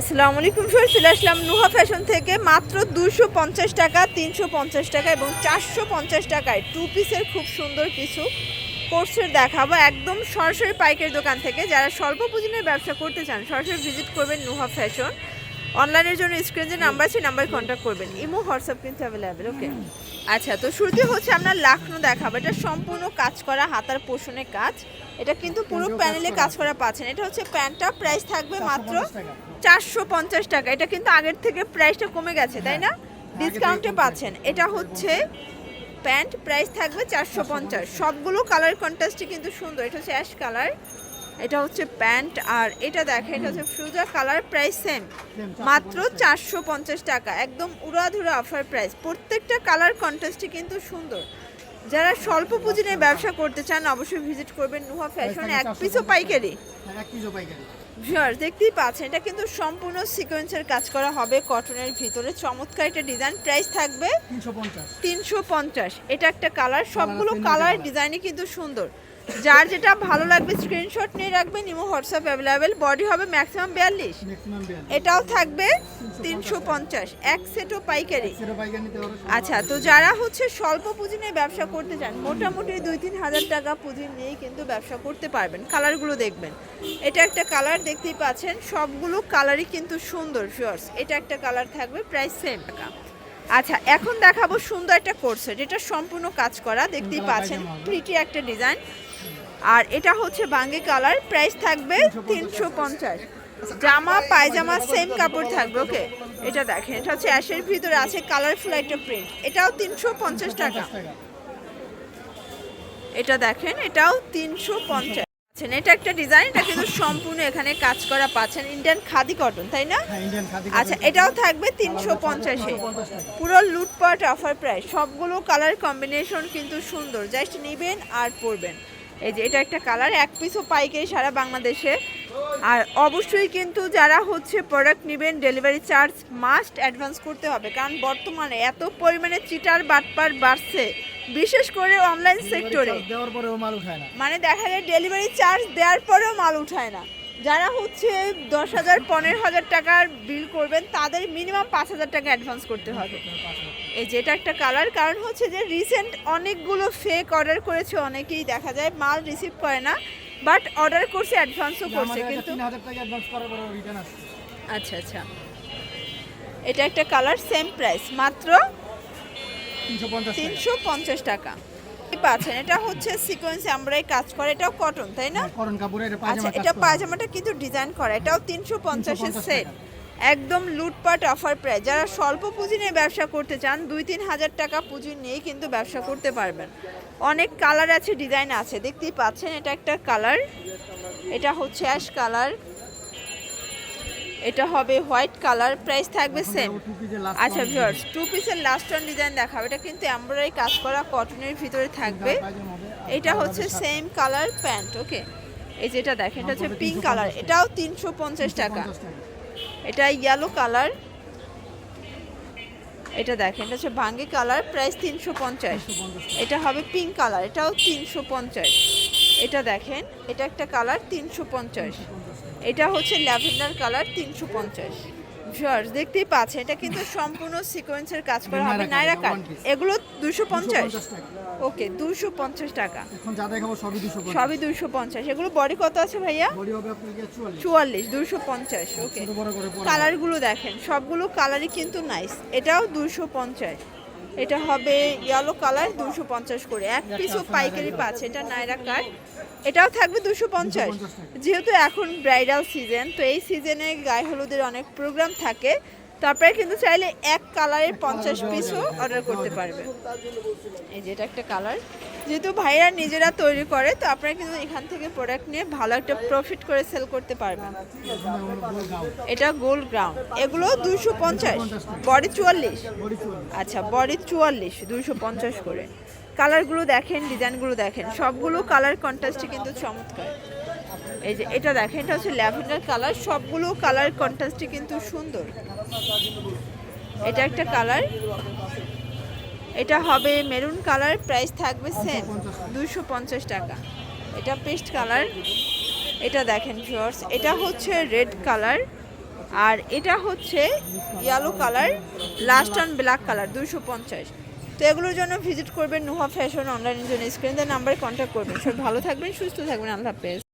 আসসালামু আলাইকুম স্যার, চলে আসলাম নুহা ফ্যাশন থেকে মাত্র 250 টাকা, 350 টাকা এবং 450 টাকায় টু পিসের খুব সুন্দর কিছু কোর্সের দেখাবো একদম সরাসরি পাইকারি দোকান থেকে। যারা স্বল্প পুঁজি নিয়ে ব্যবসা করতে চান সরাসরি ভিজিট করবেন নুহা ফ্যাশন। অনলাইনের জন্য স্ক্রিনে যে নাম্বার আছে নাম্বারে কন্ট্যাক্ট করবেন, ইমো হোয়াটসঅ্যাপ কিন্তু অ্যাভেলেবেল। ওকে, আচ্ছা, তো শুরুতে হচ্ছে আমরা লাখনো দেখাবো। এটা সম্পূর্ণ কাজ করা হাতার পোষণে কাজ, এটা কিন্তু পুরো প্যানেলে কাজ করা পাচ্ছেন। এটা হচ্ছে প্যান্টটা, প্রাইস থাকবে মাত্র 450 টাকা। এটা কিন্তু আগের থেকে প্রাইসটা কমে গেছে, তাই না? ডিসকাউন্টে পাচ্ছেন। এটা হচ্ছে প্যান্ট, প্রাইস থাকবে 450। সবগুলো কালার কন্ট্রাস্টই কিন্তু সুন্দর। এটা হচ্ছে অ্যাশ কালার, এটা হচ্ছে প্যান্ট, আর এটা দেখেন এটা হচ্ছে ফ্রুজা কালার, প্রাইস সেম মাত্র 450 টাকা। একদম উড়াধুরা অফার প্রাইস। প্রত্যেকটা কালার কন্ট্রাস্টই কিন্তু সুন্দর। যারা স্বল্প পুঁজি নিয়ে ব্যবসা করতে চান অবশ্যই ভিজিট করবেন নুহা ফ্যাশন। এক পিসও পাইকারি। ভিউয়ার্স দেখতেই পাচ্ছেন, এটা কিন্তু সম্পূর্ণ সিকোয়েন্সের কাজ করা হবে কটনের ভিতরে। চমৎকার একটা ডিজাইন, প্রাইস থাকবে 350। এটা একটা কালার, সবগুলো কালার ডিজাইনই কিন্তু সুন্দর। যার যেটা ভালো লাগবে স্ক্রিনশট নিয়ে রাখবেন, ইমো হোয়াটসঅ্যাপ অ্যাভেলেবেল। বডি হবে ম্যাক্সিমাম 42। এটাও থাকবে 350, এক সেটও পাইকারি। আচ্ছা, তো যারা হচ্ছে স্বল্প পুঁজি নিয়ে ব্যবসা করতে চান, মোটামুটি 2-3 হাজার টাকা পুঁজি নিয়েই কিন্তু ব্যবসা করতে পারবেন। কালারগুলো দেখবেন, এটা একটা কালার দেখতেই পাচ্ছেন, সবগুলো কালারই কিন্তু সুন্দর ভিউয়ার্স। এটা একটা কালার থাকবে, প্রাইস সেম টাকা। আচ্ছা, এখন দেখাবো সুন্দর একটা কোর্সে, যেটা সম্পূর্ণ কাজ করা দেখতেই পাচ্ছেন, প্রিটি একটা ডিজাইন। আর এটা হচ্ছে বাঙ্গি কালার, প্রাইস থাকবে 350। জামা পায়জামা সেম কাপড় থাকবে। ওকে, এটা দেখেন, এটা হচ্ছে অ্যাশের ভিতরে আছে কালারফুল একটা প্রিন্ট, এটাও 350 টাকা। এটা দেখেন, এটাও 350। এটা একটা ডিজাইন, এটা কিন্তু সম্পূর্ণ এখানে কাজ করা পাচ্ছেন, ইন্ডিয়ান খাদি কটন, তাই না? আচ্ছা, এটাও থাকবে 350-এ। পুরো লুটপাট অফার প্রাইস। সবগুলো কালার কম্বিনেশন কিন্তু সুন্দর, জাস্ট নেবেন আর পরবেন। এই যে এটা একটা কালার, এক পিসও পাইকারি সারা বাংলাদেশে। আর অবশ্যই কিন্তু যারা হচ্ছে প্রোডাক্ট নেবেন ডেলিভারি চার্জ মাস্ট অ্যাডভান্স করতে হবে, কারণ বর্তমানে এত পরিমাণে চিটার বাটপার বাড়ছে, বিশেষ করে অনলাইন সেক্টরে। মানে দেখা যায় ডেলিভারি চার্জ দেওয়ার পরেও মাল উঠায় না। যারা হচ্ছে 10,000 15,000 টাকার বিল করবেন তাদের মিনিমাম 5,000 টাকা অ্যাডভান্স করতে হবে। এই যেটা একটা কালার, কারণ হচ্ছে যে রিসেন্ট অনেকগুলো ফেক অর্ডার করেছে, অনেকেই দেখা যায় মাল রিসিভ করে না, বাট অর্ডার করছে, অ্যাডভান্সও করছে কিন্তু। আচ্ছা আচ্ছা, এটা একটা কালার, সেম প্রাইস মাত্র 350 টাকা পাচ্ছেন। এটা হচ্ছে সিকোয়েন্স এমব্রয়ডারি কাজ করে, এটাও কটন, তাই না? আচ্ছা, এটা পায়জামাটা কিন্তু ডিজাইন করা, এটাও 350-এর সেট। একদম লুটপাট অফার প্রাইস। যারা স্বল্প পুঁজি নিয়ে ব্যবসা করতে চান 2-3 হাজার টাকা পুঁজি নিয়েই কিন্তু ব্যবসা করতে পারবেন। অনেক কালার আছে, ডিজাইন আছে, দেখতেই পাচ্ছেন। এটা একটা কালার, এটা হচ্ছে অ্যাশ কালার, এটা হবে হোয়াইট কালার, প্রাইস থাকবে সেম। আচ্ছা ভিউয়ার্স, টু পিসের লাস্ট ওয়ান ডিজাইন দেখাবো। এটা কিন্তু এমব্রয়ডারি কাজ করা কটনের ভিতরে থাকবে। এটা হচ্ছে সেম কালার প্যান্ট। ওকে, এই যেটা দেখেন, এটা হচ্ছে পিঙ্ক কালার, এটাও 350 টাকা। এটা ইয়েলো কালার, এটা দেখেন, এটা হচ্ছে ভাঙ্গি কালার, প্রাইস 350। এটা হবে পিঙ্ক কালার, এটাও 350। এটা দেখেন, এটা একটা কালার 350। এটা হচ্ছে ল্যাভেন্ডার কালার, 350। ভিউয়ার্স দেখতেই পাচ্ছেন, এটা কিন্তু সম্পূর্ণ সিকোয়েন্সের কাজ করা হবে, নাইরা কাট। এগুলো 250। ওকে, 250 টাকা। এখন যা দেখাবো সবই 250। সবই 250। এগুলো বডি কত আছে ভাইয়া? বডি হবে আপনার 44, 250। ওকে, কালারগুলো দেখেন, সবগুলো কালারই কিন্তু নাইস। এটাও 250। এটা হবে ইয়েলো কালার, 250 করে। এক পিসও পাইকারি পাচ্ছে। এটা নাইরা কাট, এটাও থাকবে 250। যেহেতু এখন ব্রাইডাল সিজন, তো এই সিজনে গায়ে হলুদের অনেক প্রোগ্রাম থাকে, তারপরে কিন্তু চাইলে এক কালারের 50 পিসও অর্ডার করতে পারবে। এই যে এটা একটা কালার, যেহেতু ভাইরা নিজেরা তৈরি করে, তো আপনারা কিন্তু এখান থেকে প্রোডাক্ট নিয়ে ভালো একটা প্রফিট করে সেল করতে পারবেন। এটা গোল্ড গ্রাউন্ড, এগুলো 250, বডি 44। আচ্ছা, বডি 44, 250 করে। কালারগুলো দেখেন, ডিজাইনগুলো দেখেন, সবগুলো কালার কন্ট্রাস্টে কিন্তু চমৎকার। এই যে এটা দেখেন, এটা হচ্ছে ল্যাভেন্ডার কালার, সবগুলো কালার কন্ট্রাস্টে কিন্তু সুন্দর। এটা একটা কালার, এটা হবে মেরুন কালার, প্রাইস থাকবে সেম 250 টাকা। এটা পেস্ট কালার, এটা দেখেন ভিউয়ার্স, এটা হচ্ছে রেড কালার, আর এটা হচ্ছে yellow colour last on black colour 250। তো এগুলোর জন্য ভিজিট করবেন নুহা ফ্যাশন অনলাইনের জন্য স্ক্রিনের নাম্বারে কন্ট্যাক্ট করবেন। সব ভালো থাকবেন, সুস্থ থাকবেন, আল্লাহ হাফেজ।